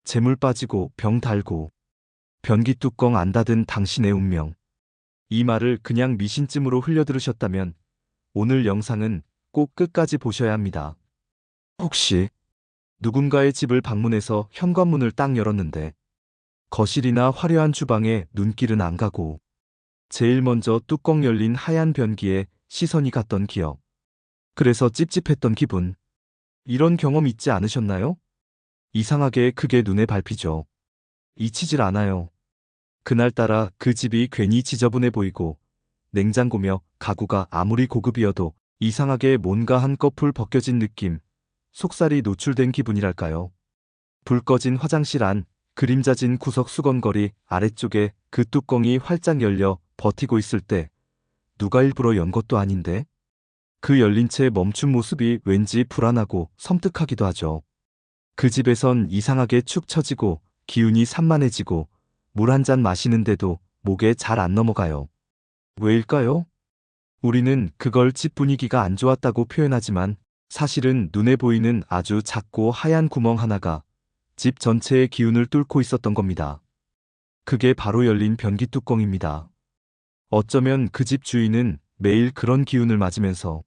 재물 빠지고 병 달고 변기 뚜껑 안 닫은 당신의 운명. 이 말을 그냥 미신쯤으로 흘려들으셨다면 오늘 영상은 꼭 끝까지 보셔야 합니다. 혹시 누군가의 집을 방문해서 현관문을 딱 열었는데 거실이나 화려한 주방에 눈길은 안 가고 제일 먼저 뚜껑 열린 하얀 변기에 시선이 갔던 기억. 그래서 찝찝했던 기분. 이런 경험 있지 않으셨나요? 이상하게 크게 눈에 밟히죠. 잊히질 않아요. 그날따라 그 집이 괜히 지저분해 보이고 냉장고며 가구가 아무리 고급이어도 이상하게 뭔가 한꺼풀 벗겨진 느낌, 속살이 노출된 기분이랄까요. 불 꺼진 화장실 안, 그림자진 구석 수건거리 아래쪽에 그 뚜껑이 활짝 열려 버티고 있을 때 누가 일부러 연 것도 아닌데 그 열린 채 멈춘 모습이 왠지 불안하고 섬뜩하기도 하죠. 그 집에선 이상하게 축 처지고 기운이 산만해지고 물 한 잔 마시는데도 목에 잘 안 넘어가요. 왜일까요? 우리는 그걸 집 분위기가 안 좋았다고 표현하지만 사실은 눈에 보이는 아주 작고 하얀 구멍 하나가 집 전체의 기운을 뚫고 있었던 겁니다. 그게 바로 열린 변기 뚜껑입니다. 어쩌면 그 집 주인은 매일 그런 기운을 맞으면서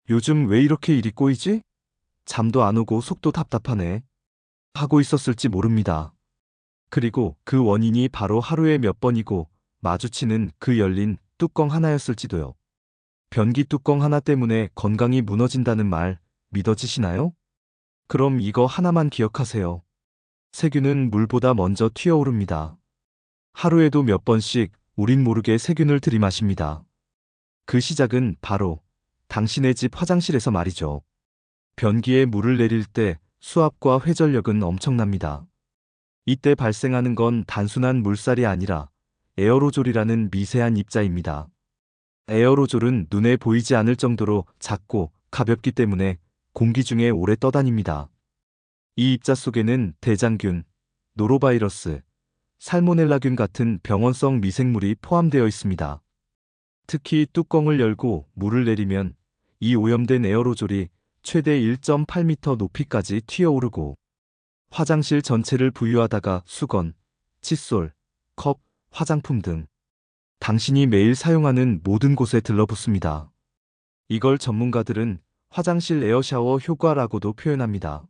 요즘 왜 이렇게 일이 꼬이지? 잠도 안 오고 속도 답답하네. 하고 있었을지 모릅니다. 그리고 그 원인이 바로 하루에 몇 번이고 마주치는 그 열린 뚜껑 하나였을지도요. 변기 뚜껑 하나 때문에 건강이 무너진다는 말 믿어지시나요? 그럼 이거 하나만 기억하세요. 세균은 물보다 먼저 튀어오릅니다. 하루에도 몇 번씩 우린 모르게 세균을 들이마십니다. 그 시작은 바로 당신의 집 화장실에서 말이죠. 변기에 물을 내릴 때 수압과 회전력은 엄청납니다. 이때 발생하는 건 단순한 물살이 아니라 에어로졸이라는 미세한 입자입니다. 에어로졸은 눈에 보이지 않을 정도로 작고 가볍기 때문에 공기 중에 오래 떠다닙니다. 이 입자 속에는 대장균, 노로바이러스, 살모넬라균 같은 병원성 미생물이 포함되어 있습니다. 특히 뚜껑을 열고 물을 내리면 이 오염된 에어로졸이 최대 1.8m 높이까지 튀어오르고 화장실 전체를 부유하다가 수건, 칫솔, 컵, 화장품 등 당신이 매일 사용하는 모든 곳에 들러붙습니다. 이걸 전문가들은 화장실 에어샤워 효과라고도 표현합니다.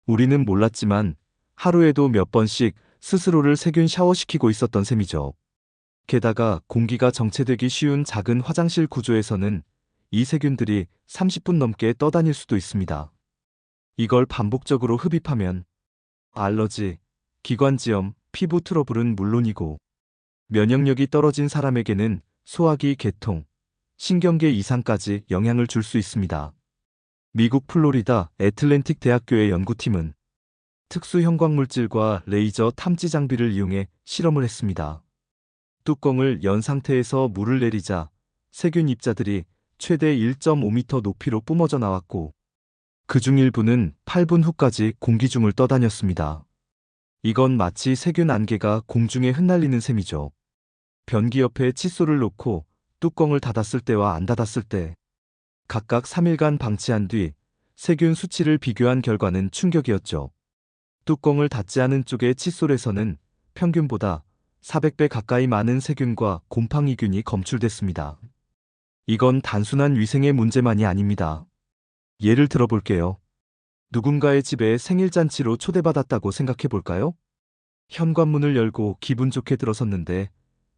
우리는 몰랐지만 하루에도 몇 번씩 스스로를 세균 샤워시키고 있었던 셈이죠. 게다가 공기가 정체되기 쉬운 작은 화장실 구조에서는 이 세균들이 30분 넘게 떠다닐 수도 있습니다. 이걸 반복적으로 흡입하면 알러지, 기관지염, 피부 트러블은 물론이고 면역력이 떨어진 사람에게는 소화기 개통, 신경계 이상까지 영향을 줄 수 있습니다. 미국 플로리다 애틀랜틱 대학교의 연구팀은 특수 형광물질과 레이저 탐지 장비를 이용해 실험을 했습니다. 뚜껑을 연 상태에서 물을 내리자 세균 입자들이 최대 1.5m 높이로 뿜어져 나왔고 그중 일부는 8분 후까지 공기 중을 떠다녔습니다. 이건 마치 세균 안개가 공중에 흩날리는 셈이죠. 변기 옆에 칫솔을 놓고 뚜껑을 닫았을 때와 안 닫았을 때 각각 3일간 방치한 뒤 세균 수치를 비교한 결과는 충격이었죠. 뚜껑을 닫지 않은 쪽의 칫솔에서는 평균보다 400배 가까이 많은 세균과 곰팡이균이 검출됐습니다. 이건 단순한 위생의 문제만이 아닙니다. 예를 들어볼게요. 누군가의 집에 생일잔치로 초대받았다고 생각해볼까요? 현관문을 열고 기분 좋게 들어섰는데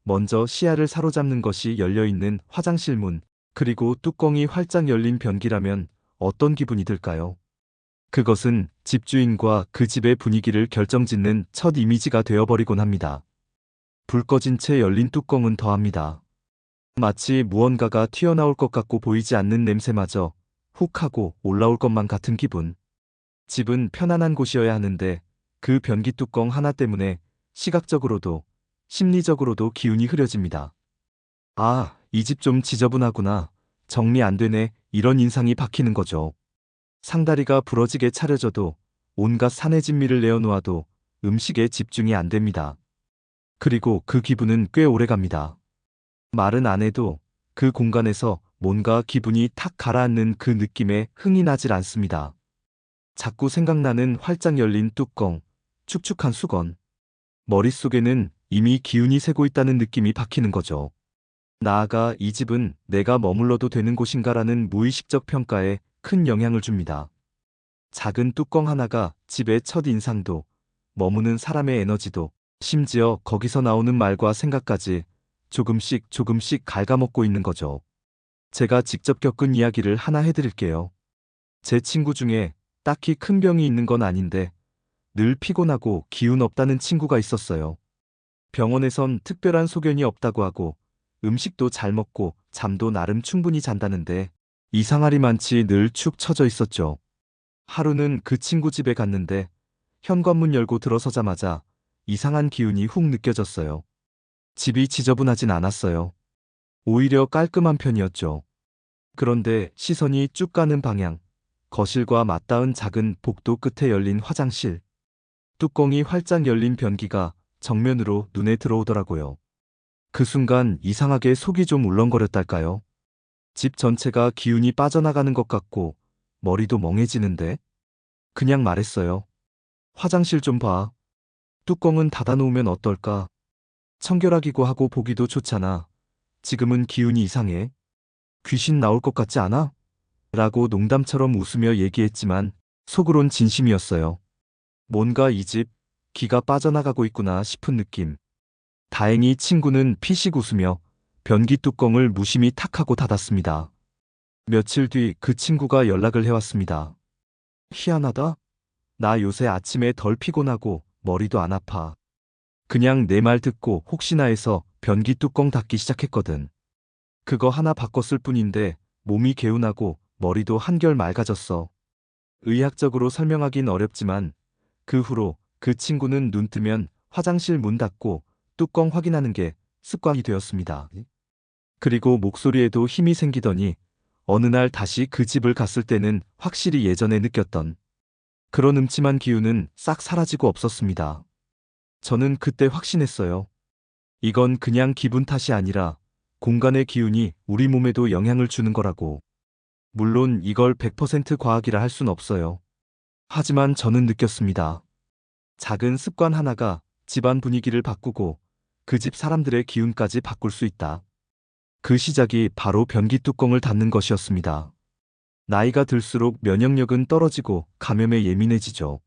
먼저 시야를 사로잡는 것이 열려있는 화장실 문, 그리고 뚜껑이 활짝 열린 변기라면 어떤 기분이 들까요? 그것은 집주인과 그 집의 분위기를 결정짓는 첫 이미지가 되어버리곤 합니다. 불 꺼진 채 열린 뚜껑은 더합니다. 마치 무언가가 튀어나올 것 같고 보이지 않는 냄새마저 훅 하고 올라올 것만 같은 기분. 집은 편안한 곳이어야 하는데 그 변기 뚜껑 하나 때문에 시각적으로도 심리적으로도 기운이 흐려집니다. 아, 이 집 좀 지저분하구나. 정리 안 되네. 이런 인상이 박히는 거죠. 상다리가 부러지게 차려져도 온갖 산의 진미를 내어놓아도 음식에 집중이 안 됩니다. 그리고 그 기분은 꽤 오래 갑니다. 말은 안 해도 그 공간에서 뭔가 기분이 탁 가라앉는 그 느낌에 흥이 나질 않습니다. 자꾸 생각나는 활짝 열린 뚜껑, 축축한 수건. 머릿속에는 이미 기운이 새고 있다는 느낌이 박히는 거죠. 나아가 이 집은 내가 머물러도 되는 곳인가라는 무의식적 평가에 큰 영향을 줍니다. 작은 뚜껑 하나가 집의 첫 인상도, 머무는 사람의 에너지도, 심지어 거기서 나오는 말과 생각까지 조금씩 조금씩 갉아먹고 있는 거죠. 제가 직접 겪은 이야기를 하나 해드릴게요. 제 친구 중에 딱히 큰 병이 있는 건 아닌데 늘 피곤하고 기운 없다는 친구가 있었어요. 병원에선 특별한 소견이 없다고 하고 음식도 잘 먹고 잠도 나름 충분히 잔다는데 이상하리만치 늘 축 처져 있었죠. 하루는 그 친구 집에 갔는데 현관문 열고 들어서자마자 이상한 기운이 훅 느껴졌어요. 집이 지저분하진 않았어요. 오히려 깔끔한 편이었죠. 그런데 시선이 쭉 가는 방향, 거실과 맞닿은 작은 복도 끝에 열린 화장실, 뚜껑이 활짝 열린 변기가 정면으로 눈에 들어오더라고요. 그 순간 이상하게 속이 좀 울렁거렸달까요? 집 전체가 기운이 빠져나가는 것 같고 머리도 멍해지는데 그냥 말했어요. 화장실 좀 봐. 뚜껑은 닫아놓으면 어떨까? 청결하기고 하고 보기도 좋잖아. 지금은 기운이 이상해. 귀신 나올 것 같지 않아? 라고 농담처럼 웃으며 얘기했지만 속으론 진심이었어요. 뭔가 이 집 기가 빠져나가고 있구나 싶은 느낌. 다행히 친구는 피식 웃으며 변기 뚜껑을 무심히 탁 하고 닫았습니다. 며칠 뒤 그 친구가 연락을 해왔습니다. 희한하다. 나 요새 아침에 덜 피곤하고 머리도 안 아파. 그냥 내 말 듣고 혹시나 해서 변기 뚜껑 닫기 시작했거든. 그거 하나 바꿨을 뿐인데 몸이 개운하고 머리도 한결 맑아졌어. 의학적으로 설명하긴 어렵지만 그 후로 그 친구는 눈 뜨면 화장실 문 닫고 뚜껑 확인하는 게 습관이 되었습니다. 그리고 목소리에도 힘이 생기더니 어느 날 다시 그 집을 갔을 때는 확실히 예전에 느꼈던 그런 음침한 기운은 싹 사라지고 없었습니다. 저는 그때 확신했어요. 이건 그냥 기분 탓이 아니라 공간의 기운이 우리 몸에도 영향을 주는 거라고. 물론 이걸 100% 과학이라 할 순 없어요. 하지만 저는 느꼈습니다. 작은 습관 하나가 집안 분위기를 바꾸고 그 집 사람들의 기운까지 바꿀 수 있다. 그 시작이 바로 변기 뚜껑을 닫는 것이었습니다. 나이가 들수록 면역력은 떨어지고 감염에 예민해지죠.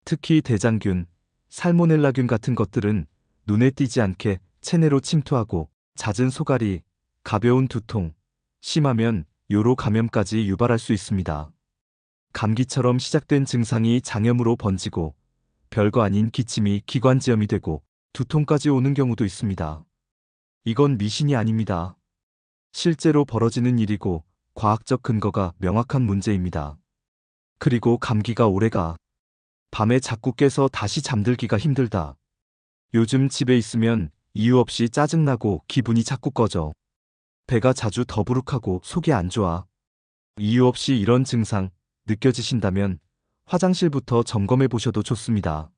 특히 대장균, 살모넬라균 같은 것들은 눈에 띄지 않게 체내로 침투하고 잦은 소갈이, 가벼운 두통, 심하면 요로 감염까지 유발할 수 있습니다. 감기처럼 시작된 증상이 장염으로 번지고 별거 아닌 기침이 기관지염이 되고 두통까지 오는 경우도 있습니다. 이건 미신이 아닙니다. 실제로 벌어지는 일이고 과학적 근거가 명확한 문제입니다. 그리고 감기가 오래가. 밤에 자꾸 깨서 다시 잠들기가 힘들다. 요즘 집에 있으면 이유 없이 짜증나고 기분이 자꾸 꺼져. 배가 자주 더부룩하고 속이 안 좋아. 이유 없이 이런 증상 느껴지신다면 화장실부터 점검해 보셔도 좋습니다.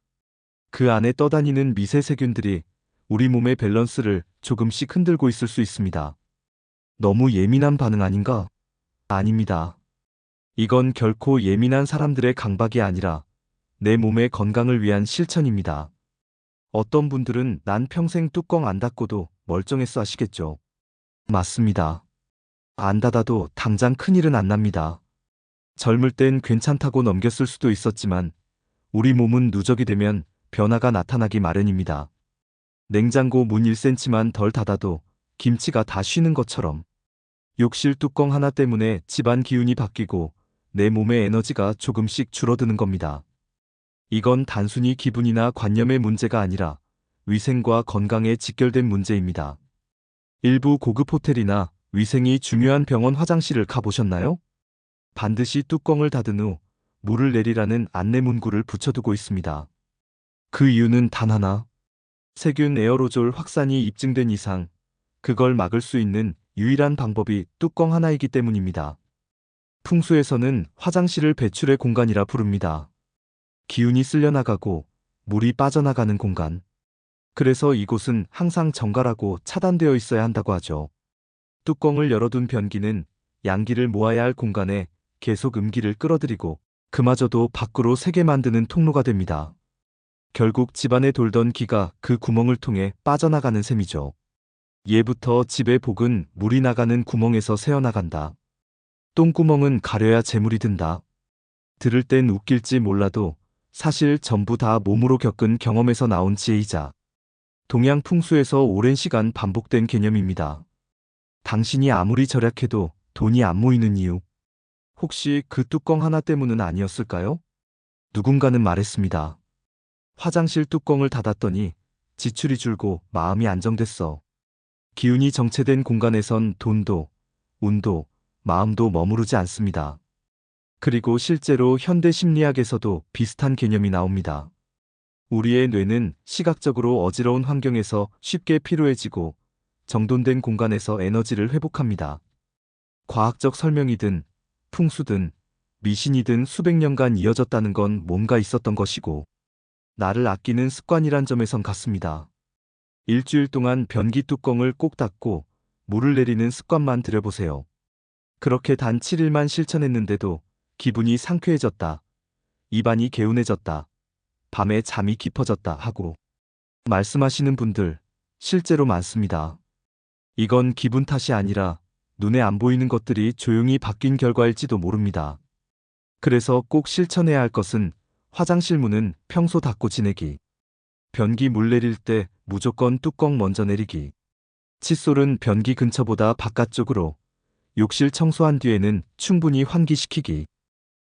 그 안에 떠다니는 미세 세균들이 우리 몸의 밸런스를 조금씩 흔들고 있을 수 있습니다. 너무 예민한 반응 아닌가? 아닙니다. 이건 결코 예민한 사람들의 강박이 아니라 내 몸의 건강을 위한 실천입니다. 어떤 분들은 난 평생 뚜껑 안 닫고도 멀쩡했어 하시겠죠. 맞습니다. 안 닫아도 당장 큰일은 안 납니다. 젊을 땐 괜찮다고 넘겼을 수도 있었지만 우리 몸은 누적이 되면 변화가 나타나기 마련입니다. 냉장고 문 1cm만 덜 닫아도 김치가 다 쉬는 것처럼 욕실 뚜껑 하나 때문에 집안 기운이 바뀌고 내 몸의 에너지가 조금씩 줄어드는 겁니다. 이건 단순히 기분이나 관념의 문제가 아니라 위생과 건강에 직결된 문제입니다. 일부 고급 호텔이나 위생이 중요한 병원 화장실을 가보셨나요? 반드시 뚜껑을 닫은 후 물을 내리라는 안내 문구를 붙여두고 있습니다. 그 이유는 단 하나. 세균 에어로졸 확산이 입증된 이상 그걸 막을 수 있는 유일한 방법이 뚜껑 하나이기 때문입니다. 풍수에서는 화장실을 배출의 공간이라 부릅니다. 기운이 쓸려나가고 물이 빠져나가는 공간. 그래서 이곳은 항상 정갈하고 차단되어 있어야 한다고 하죠. 뚜껑을 열어둔 변기는 양기를 모아야 할 공간에 계속 음기를 끌어들이고 그마저도 밖으로 새게 만드는 통로가 됩니다. 결국 집안에 돌던 기가 그 구멍을 통해 빠져나가는 셈이죠. 예부터 집의 복은 물이 나가는 구멍에서 새어나간다. 똥구멍은 가려야 재물이 든다. 들을 땐 웃길지 몰라도 사실 전부 다 몸으로 겪은 경험에서 나온 지혜이자 동양 풍수에서 오랜 시간 반복된 개념입니다. 당신이 아무리 절약해도 돈이 안 모이는 이유. 혹시 그 뚜껑 하나 때문은 아니었을까요? 누군가는 말했습니다. 화장실 뚜껑을 닫았더니 지출이 줄고 마음이 안정됐어. 기운이 정체된 공간에선 돈도, 운도, 마음도 머무르지 않습니다. 그리고 실제로 현대 심리학에서도 비슷한 개념이 나옵니다. 우리의 뇌는 시각적으로 어지러운 환경에서 쉽게 피로해지고 정돈된 공간에서 에너지를 회복합니다. 과학적 설명이든 풍수든 미신이든 수백 년간 이어졌다는 건 뭔가 있었던 것이고 나를 아끼는 습관이란 점에선 같습니다. 일주일 동안 변기 뚜껑을 꼭 닫고 물을 내리는 습관만 들여보세요. 그렇게 단 7일만 실천했는데도 기분이 상쾌해졌다. 입안이 개운해졌다. 밤에 잠이 깊어졌다 하고 말씀하시는 분들 실제로 많습니다. 이건 기분 탓이 아니라 눈에 안 보이는 것들이 조용히 바뀐 결과일지도 모릅니다. 그래서 꼭 실천해야 할 것은 화장실 문은 평소 닫고 지내기. 변기 물 내릴 때 무조건 뚜껑 먼저 내리기. 칫솔은 변기 근처보다 바깥쪽으로. 욕실 청소한 뒤에는 충분히 환기시키기.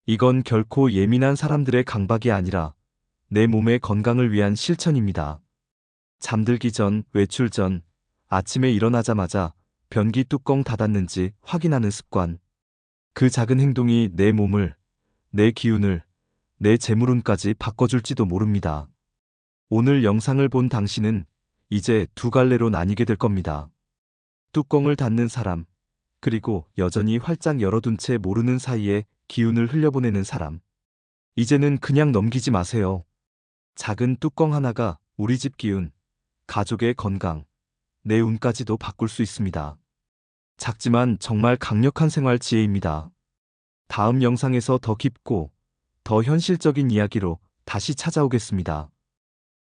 이건 결코 예민한 사람들의 강박이 아니라 내 몸의 건강을 위한 실천입니다. 잠들기 전, 외출 전, 아침에 일어나자마자 변기 뚜껑 닫았는지 확인하는 습관. 그 작은 행동이 내 몸을, 내 기운을, 내 재물운까지 바꿔줄지도 모릅니다. 오늘 영상을 본 당신은 이제 두 갈래로 나뉘게 될 겁니다. 뚜껑을 닫는 사람, 그리고 여전히 활짝 열어둔 채 모르는 사이에 기운을 흘려보내는 사람. 이제는 그냥 넘기지 마세요. 작은 뚜껑 하나가 우리 집 기운, 가족의 건강, 내 운까지도 바꿀 수 있습니다. 작지만 정말 강력한 생활 지혜입니다. 다음 영상에서 더 깊고 더 현실적인 이야기로 다시 찾아오겠습니다.